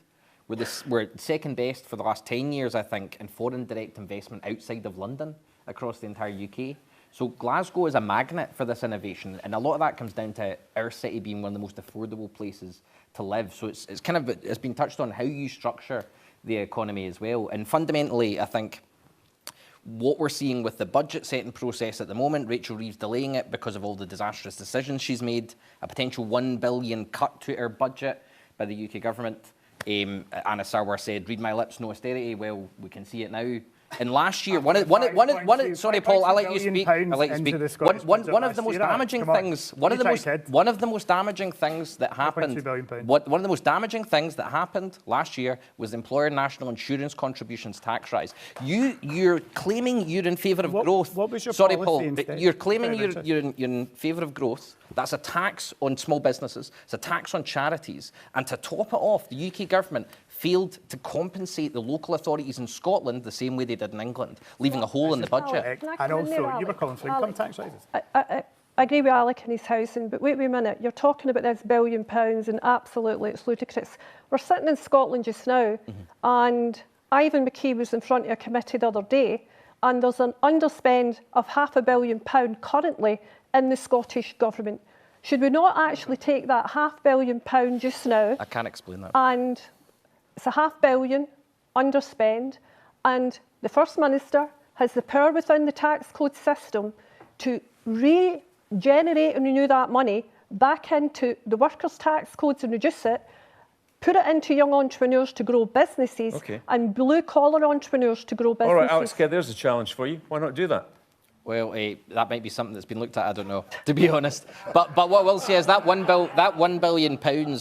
We're second best for the last 10 years, I think, in foreign direct investment outside of London across the entire UK. So Glasgow is a magnet for this innovation, and a lot of that comes down to our city being one of the most affordable places to live. So it's been touched on how you structure the economy as well. And fundamentally, I think What we're seeing with the budget setting process at the moment, Rachel Reeves delaying it because of all the disastrous decisions she's made, a potential £1 billion cut to her budget by the UK government. Anna Sarwar said, read my lips, no austerity. Well, we can see it now. And last year, sorry, Paul, I'll let you speak. One of the most damaging things, one of the most damaging things that happened last year was employer national insurance contributions tax rise. You're claiming you're in favour of growth. What was your sorry, policy Paul, instead? you're claiming you're in favour of growth. That's a tax on small businesses. It's a tax on charities. And to top it off, the UK government failed to compensate the local authorities in Scotland the same way they did in England, leaving a hole in the budget. And also, you were calling for income tax rises. I agree with Alec and his housing, but wait a minute. You're talking about this £1 billion, and absolutely it's ludicrous. We're sitting in Scotland just now, and Ivan McKee was in front of a committee the other day, and there's an underspend of £500 million currently in the Scottish Government. Should we not actually take that £500 million just now? I can't explain that. And it's a £500 million underspend, and the First Minister has the power within the tax code system to regenerate and renew that money back into the workers' tax codes and reduce it, put it into young entrepreneurs to grow businesses, and blue-collar entrepreneurs to grow businesses. All right, Alex Kerr, there's a challenge for you. Why not do that? Well, that might be something that's been looked at. I don't know, to be honest. But what I will say is that £1 billion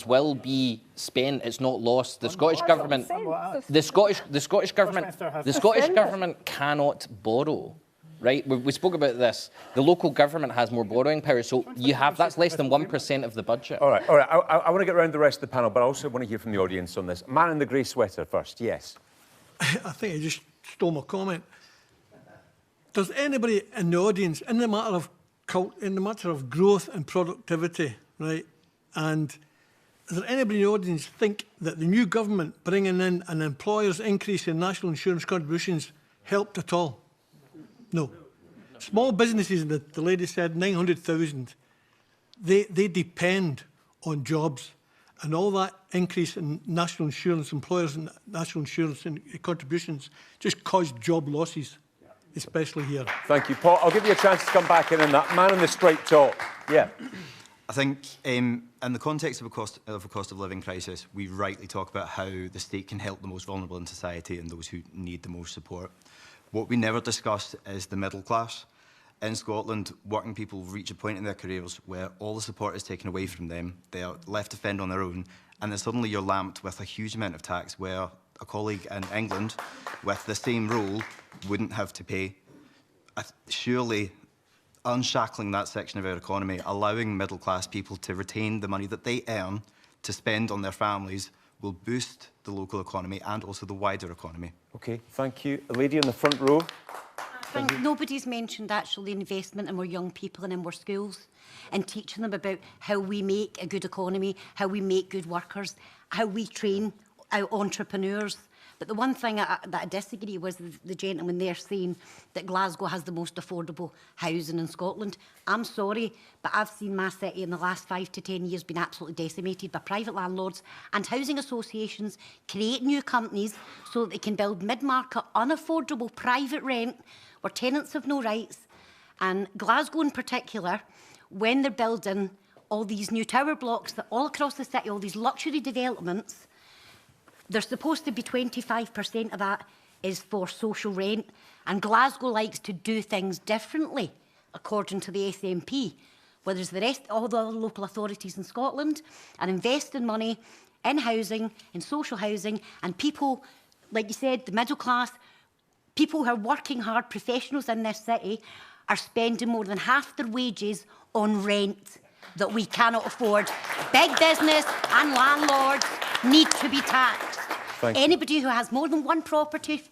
will be spent. It's not lost. The Scottish government, the Scottish government cannot borrow. Right? We spoke about this. The local government has more borrowing power, so that's less than 1% of the budget. All right. I want to get around the rest of the panel, but I also want to hear from the audience on this. Man in the grey sweater first. Yes. I think you just stole my comment. Does anybody in the audience, in the matter of growth and productivity, right? And does there anybody in the audience think that the new government bringing in an employer's increase in national insurance contributions helped at all? No. Small businesses, the lady said 900,000, they depend on jobs. And all that increase in national insurance, employers and national insurance and contributions just caused job losses. Especially here. Thank you, Paul. I'll give you a chance to come back in on that. Man in the straight top. Yeah. I think in the context of a cost of living crisis, we rightly talk about how the state can help the most vulnerable in society and those who need the most support. What we never discuss is the middle class. In Scotland, working people reach a point in their careers where all the support is taken away from them. They are left to fend on their own, and then suddenly you're lamped with a huge amount of tax where a colleague in England with the same role wouldn't have to pay. Surely unshackling that section of our economy, allowing middle-class people to retain the money that they earn to spend on their families will boost the local economy and also the wider economy. OK, thank you. A lady in the front row. I think nobody's mentioned actually investment in our young people and in our schools and teaching them about how we make a good economy, how we make good workers, how we train our entrepreneurs. But the one thing that I disagree with the gentleman there saying that Glasgow has the most affordable housing in Scotland. I'm sorry, but I've seen my city in the last 5 to 10 years been absolutely decimated by private landlords and housing associations create new companies so that they can build mid-market, unaffordable private rent where tenants have no rights. And Glasgow in particular, when they're building all these new tower blocks that all across the city, all these luxury developments, there's supposed to be 25% of that is for social rent, and Glasgow likes to do things differently, according to the SNP, whereas the rest, all the other local authorities in Scotland are investing money in housing, in social housing, and people, like you said, the middle class, people who are working hard, professionals in this city, are spending more than half their wages on rent that we cannot afford. Big business and landlords need to be taxed. Anybody who has more than one property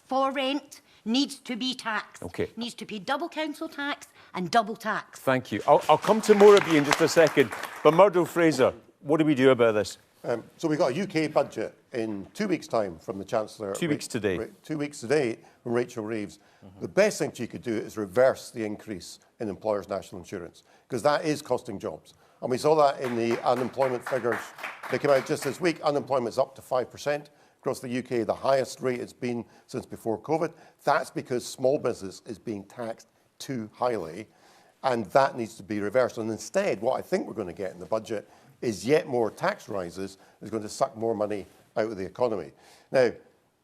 for rent needs to be taxed. Needs to pay double council tax and double tax. Thank you. I'll come to more of you in just a second. But Murdo Fraser, what do we do about this? So we've got a UK budget in 2 weeks' time from the Chancellor. 2 weeks today. 2 weeks today from Rachel Reeves. The best thing she could do is reverse the increase in employers' national insurance, because that is costing jobs. And we saw that in the unemployment figures that came out just this week. Unemployment's up to 5%. across the UK, the highest rate it's been since before COVID. That's because small business is being taxed too highly, and that needs to be reversed. And instead, what I think we're going to get in the budget is yet more tax rises that's going to suck more money out of the economy. Now,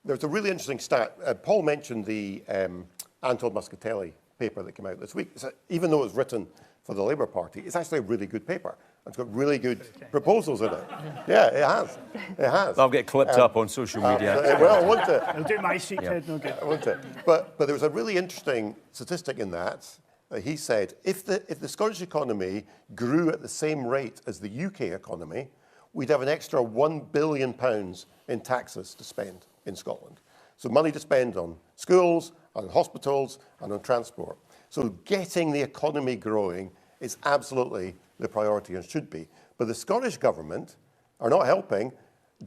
there's a really interesting stat. Paul mentioned the Anton Muscatelli paper that came out this week. So even though it's written for the Labour Party, it's actually a really good paper. It's got really good proposals in it. Yeah, it has. It has. I'll get clipped up on social media. Well, won't it? It'll do my sheephead no good. Won't it? But there was a really interesting statistic in that. He said, if the Scottish economy grew at the same rate as the UK economy, we'd have an extra £1 billion in taxes to spend in Scotland. So money to spend on schools, on hospitals, and on transport. So getting the economy growing is absolutely the priority and should be. But the Scottish government are not helping.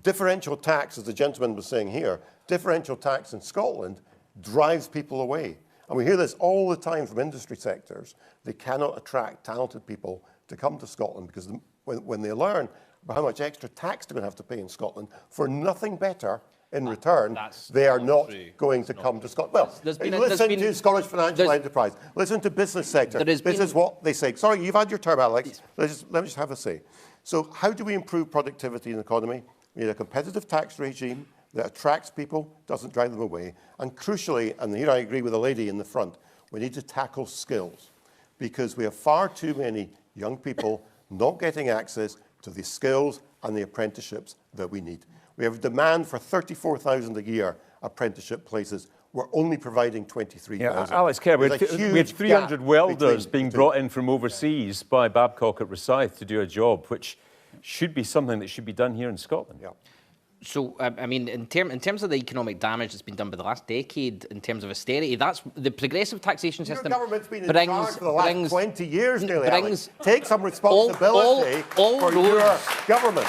Differential tax, as the gentleman was saying here, differential tax in Scotland drives people away. And we hear this all the time from industry sectors. They cannot attract talented people to come to Scotland because when they learn about how much extra tax they're going to have to pay in Scotland for nothing better in return, they are not going to come to Scotland. Well, listen to Scottish financial enterprise. Listen to business sector. This is what they say. Sorry, you've had your term, Alex. Let me just have a say. So how do we improve productivity in the economy? We need a competitive tax regime that attracts people, doesn't drive them away. And crucially, and here I agree with the lady in the front, we need to tackle skills because we have far too many young people not getting access to the skills and the apprenticeships that we need. We have a demand for 34,000 a year apprenticeship places. We're only providing 23,000. Yeah, Alex Kerr, we had 300 welders being brought in from overseas by Babcock at Rosyth to do a job, which should be something that should be done here in Scotland. Yeah. So, I mean, in terms of the economic damage that's been done by the last decade in terms of austerity, that's the progressive taxation system. Your government's been in charge for the last 20 years nearly, Alex. Take some responsibility for your government.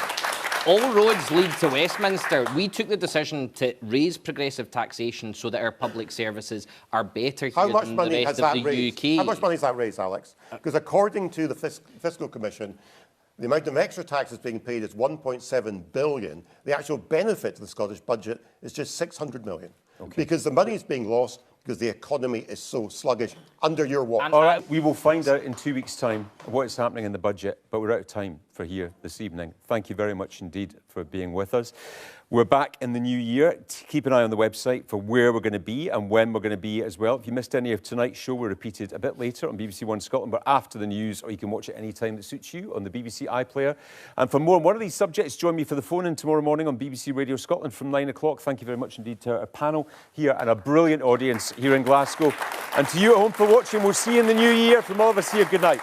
All roads lead to Westminster. We took the decision to raise progressive taxation so that our public services are better here than the rest of the UK. How much money has that raised, Alex? Because according to the Fiscal Commission, the amount of extra taxes being paid is 1.7 billion. The actual benefit to the Scottish budget is just 600 million. Okay. Because the money is being lost because the economy is so sluggish under your watch. All right, we will find out in 2 weeks' time what is happening in the budget, but we're out of time for here this evening. Thank you very much indeed for being with us. We're back in the new year. Keep an eye on the website for where we're going to be and when we're going to be as well. If you missed any of tonight's show, we're repeated a bit later on BBC One Scotland, but after the news, or you can watch it any time that suits you on the BBC iPlayer. And for more on one of these subjects, join me for the phone-in tomorrow morning on BBC Radio Scotland from 9 o'clock. Thank you very much indeed to our panel here and a brilliant audience here in Glasgow. And to you at home for watching, we'll see you in the new year. From all of us here, good night.